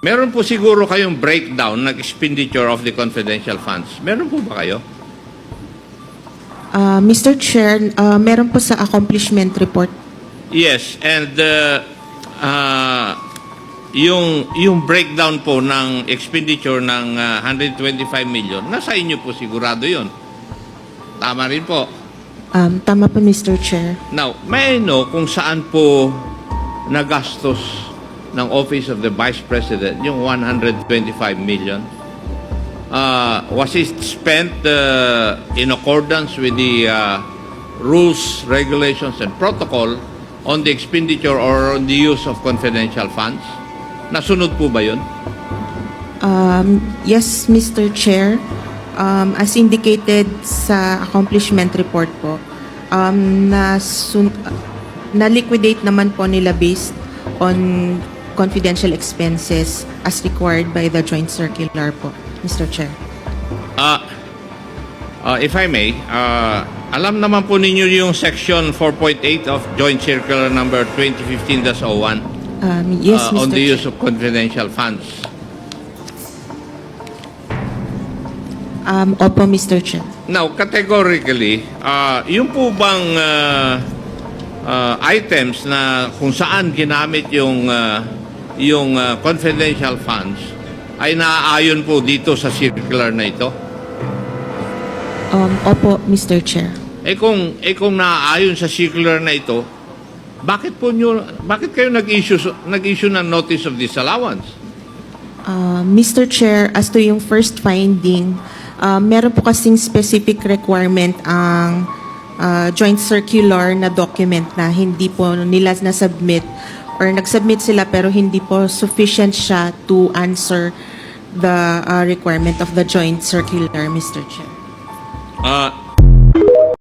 meron po siguro kayong breakdown ng expenditure of the confidential funds. Meron po ba kayo? Mr. Chair, meron po sa accomplishment report. Yes, and yung breakdown po ng expenditure ng 125 million, nasa inyo po sigurado yun. Tama rin po. Tama po, Mr. Chair. Now, may I know kung saan po nagastos ng Office of the Vice President yung 125 million? Was it spent in accordance with the rules, regulations, and protocol on the expenditure or on the use of confidential funds? Nasunod po ba yun? Yes, Mr. Chair. As indicated sa accomplishment report po, na-liquidate naman po nila based on confidential expenses as required by the joint circular po, Mr. Chair. If I may, alam naman po ninyo yung section 4.8 of Joint Circular number 2015-01 Yes, Mr. on the Chair. use of confidential funds. Opo, Mr. Chair. Now, categorically, yung po bang items na kung saan ginamit yung confidential funds ay naaayon po dito sa circular na ito? Opo, Mr. Chair. Kung naaayon sa circular na ito, bakit kayo nag-issue ng notice of disallowance? Mr. Chair, as to yung first finding, meron po kasing specific requirement ang joint circular na document na hindi po nila na-submit or nag-submit sila pero hindi po sufficient siya to answer the requirement of the joint circular, Mr. Chair.